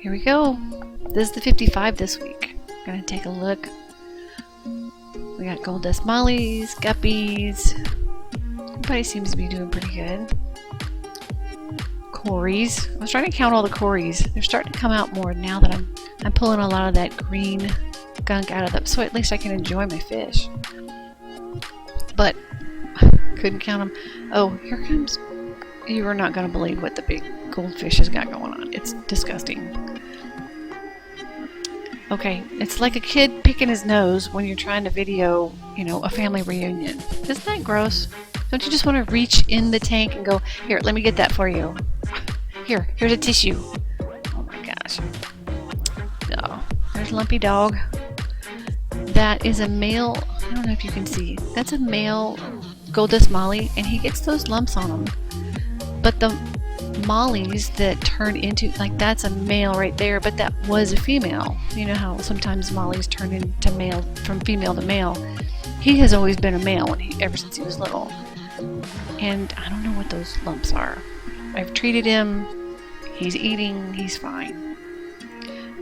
here we go. This is the 55 this week. Gonna take a look. We got gold dust mollies, guppies. Everybody seems to be doing pretty good. Cories. I was trying to count all the cories. They're starting to come out more now that I'm pulling a lot of that green gunk out of them, so at least I can enjoy my fish. But couldn't count them. Oh, here comes. You are not going to believe what the big goldfish has got going on. It's disgusting. Okay, it's like a kid picking his nose when you're trying to video, a family reunion. Isn't that gross? Don't you just want to reach in the tank and go, here, let me get that for you. Here's a tissue. Oh my gosh. Oh, there's Lumpy Dog. That is a male, I don't know if you can see. That's a male gold dust molly, and he gets those lumps on him. But the mollies that turn into, that's a male right there, but that was a female. You know how sometimes mollies turn into male, from female to male. He has always been a male ever since he was little. And I don't know what those lumps are. I've treated him. He's eating. He's fine.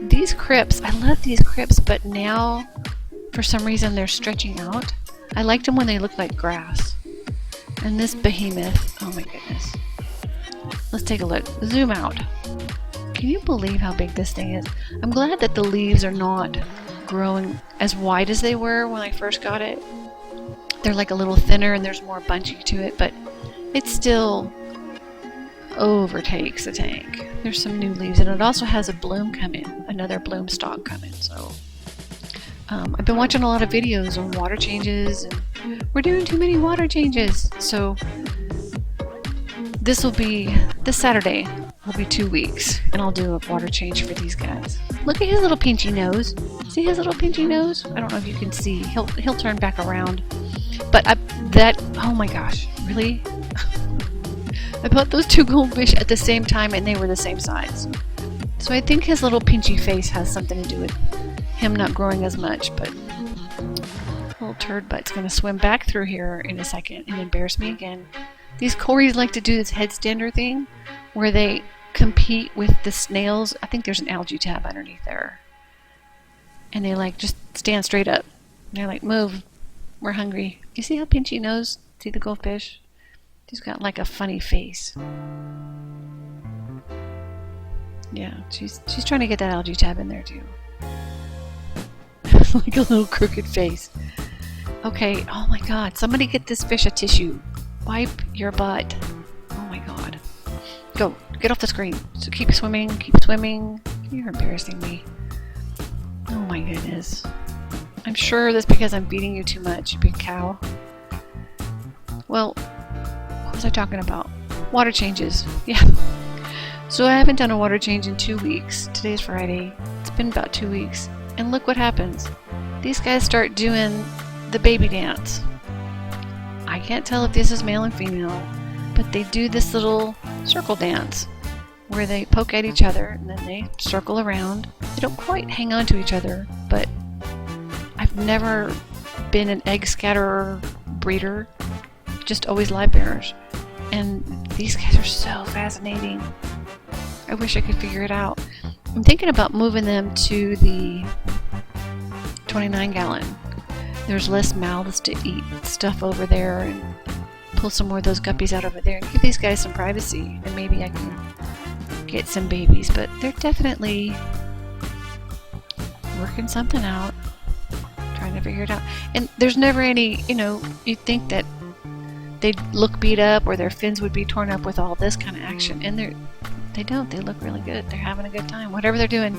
These crypts, I love these crypts, but now, for some reason, they're stretching out. I liked them when they looked like grass. And this behemoth, oh my goodness. Let's take a look. Zoom out. Can you believe how big this thing is? I'm glad that the leaves are not growing as wide as they were when I first got it. They're like a little thinner and there's more bunchy to it, but it still overtakes the tank. There's some new leaves, and it also has a bloom come in, another bloom stalk come in. So I've been watching a lot of videos on water changes, and we're doing too many water changes. So this Saturday will be 2 weeks, and I'll do a water change for these guys. Look at his little pinchy nose. See his little pinchy nose? I don't know if you can see. He'll turn back around. But oh my gosh, really? I bought those two goldfish at the same time, and they were the same size. So I think his little pinchy face has something to do with him not growing as much. But little turd butt's gonna swim back through here in a second and embarrass me again. These cories like to do this headstander thing where they compete with the snails. I think there's an algae tab underneath there. And they just stand straight up. And they're like, move, we're hungry. You see how pinchy nose? See the goldfish? She's got like a funny face. Yeah, she's trying to get that algae tab in there too. Like a little crooked face. Okay, oh my god, somebody get this fish a tissue. Wipe your butt. Oh my god. Go, get off the screen. So keep swimming, keep swimming. You're embarrassing me. Oh my goodness. I'm sure that's because I'm feeding you too much, you big cow. Well, what was I talking about? Water changes. Yeah. So I haven't done a water change in 2 weeks. Today's Friday. It's been about 2 weeks. And look what happens. These guys start doing the baby dance. I can't tell if this is male and female, but they do this little circle dance where they poke at each other and then they circle around. They don't quite hang on to each other, but I've never been an egg scatterer breeder, just always live bearers. And these guys are so fascinating. I wish I could figure it out. I'm thinking about moving them to the 29 gallon. There's less mouths to eat stuff over there, and pull some more of those guppies out over there and give these guys some privacy, and maybe I can get some babies. But they're definitely working something out, trying to figure it out. And there's never any, you'd think that they'd look beat up or their fins would be torn up with all this kind of action, and they don't. They look really good. They're having a good time, whatever they're doing.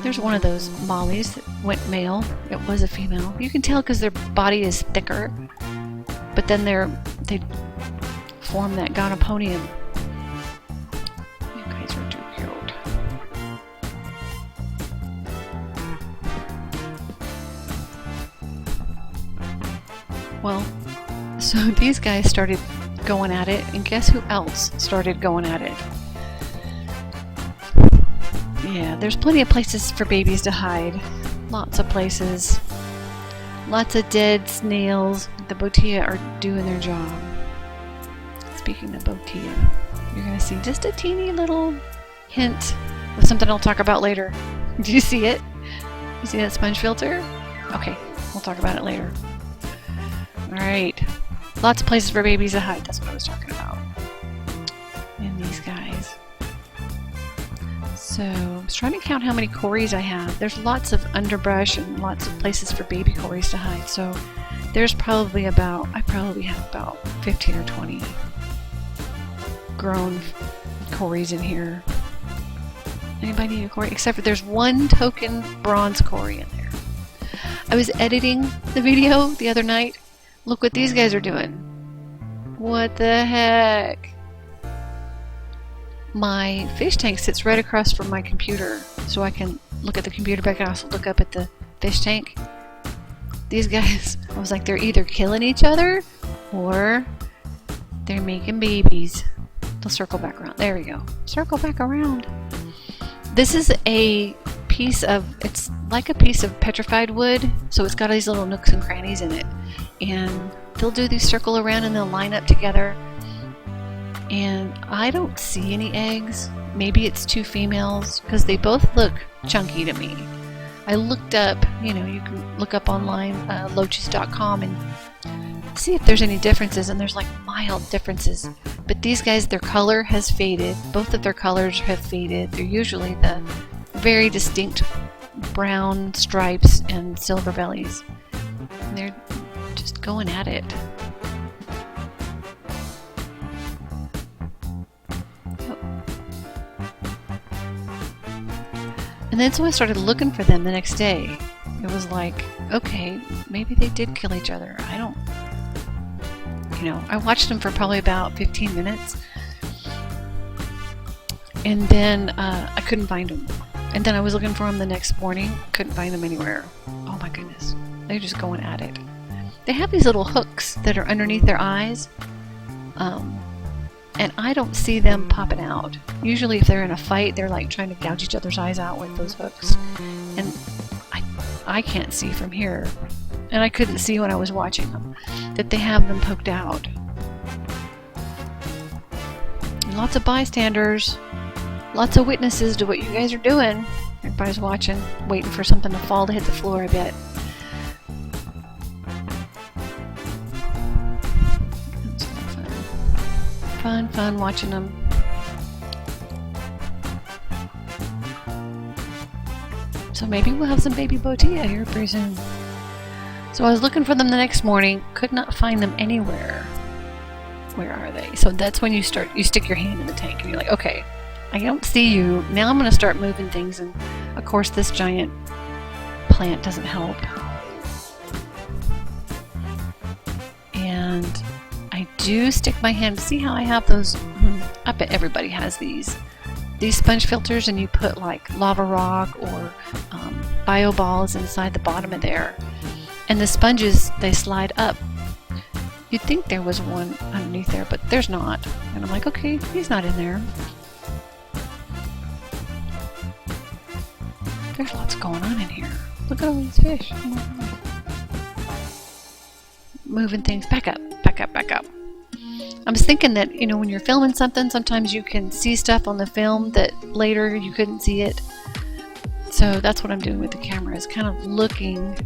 There's one of those mollies that went male. It was a female. You can tell because their body is thicker, but then they form that gonoponium. You guys are too cute. Well, so these guys started going at it, and guess who else started going at it? Yeah, there's plenty of places for babies to hide. Lots of places. Lots of dead snails. The botia are doing their job. It's speaking of botia, you're going to see just a teeny little hint of something I'll talk about later. Do you see it? You see that sponge filter? Okay, we'll talk about it later. Alright, lots of places for babies to hide. That's what I was talking about. And these guys. So, I was trying to count how many cories I have. There's lots of underbrush and lots of places for baby cories to hide. So, there's probably about, I probably have about 15 or 20 grown cories in here. Anybody need a cory? Except for there's one token bronze cory in there. I was editing the video the other night. Look what these guys are doing. What the heck? My fish tank sits right across from my computer, so I can look at the computer, but I can also look up at the fish tank. These guys, I was like, they're either killing each other or they're making babies. They'll circle back around. There we go. Circle back around. This is a piece of, it's like a piece of petrified wood, so it's got these little nooks and crannies in it. And they'll do these circle around and they'll line up together. And I don't see any eggs. Maybe it's two females, because they both look chunky to me. I looked up, you know, you can look up online, loaches.com, and see if there's any differences, and there's like mild differences. But these guys, their color has faded. Both of their colors have faded. They're usually the very distinct brown stripes and silver bellies. And they're just going at it. And then so I started looking for them the next day. It was like, okay, maybe they did kill each other. I don't, you know, I watched them for probably about 15 minutes. And then I couldn't find them. And then I was looking for them the next morning. Couldn't find them anywhere. Oh my goodness. They're just going at it. They have these little hooks that are underneath their eyes. And I don't see them popping out. Usually if they're in a fight, they're like trying to gouge each other's eyes out with those hooks. And I can't see from here. And I couldn't see when I was watching them that they have them poked out. And lots of bystanders. Lots of witnesses to what you guys are doing. Everybody's watching, waiting for something to fall to hit the floor, I bet. Fun watching them. So maybe we'll have some baby botia here pretty soon. So I was looking for them the next morning, could not find them anywhere. Where are they? So that's when you stick your hand in the tank and you're like, okay, I don't see you. Now I'm going to start moving things, and of course this giant plant doesn't help. And I do stick my hand. See how I have those? I bet everybody has these sponge filters, and you put like lava rock or bio balls inside the bottom of there, and the sponges, they slide up. You'd think there was one underneath there, but there's not. And I'm like, okay, he's not in there. There's lots going on in here. Look at all these fish. Moving things back up. I was thinking that, you know, when you're filming something, sometimes you can see stuff on the film that later you couldn't see it. So that's what I'm doing with the camera, is kind of looking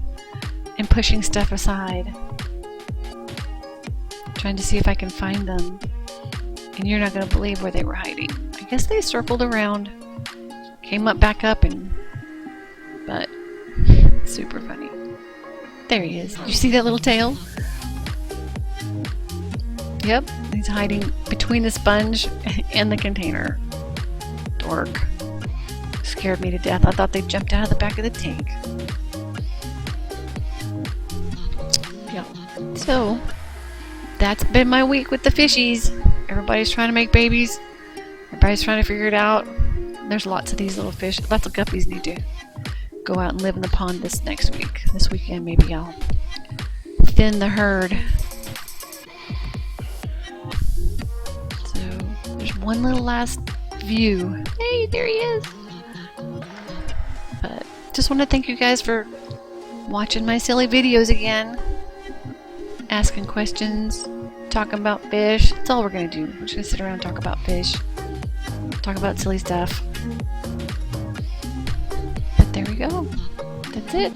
and pushing stuff aside. Trying to see if I can find them. And you're not going to believe where they were hiding. I guess they circled around, came up back up, but super funny. There he is. You see that little tail? Yep, he's hiding between the sponge and the container. Dork. Scared me to death. I thought they jumped out of the back of the tank. Yep. So, that's been my week with the fishies. Everybody's trying to make babies. Everybody's trying to figure it out. There's lots of these little fish. Lots of guppies need to go out and live in the pond this next week. This weekend, maybe I'll thin the herd. There's one little last view. Hey, there he is. But just want to thank you guys for watching my silly videos again, asking questions, talking about fish. That's all we're gonna do. We're just gonna sit around and talk about fish. Talk about silly stuff. But there we go. That's it.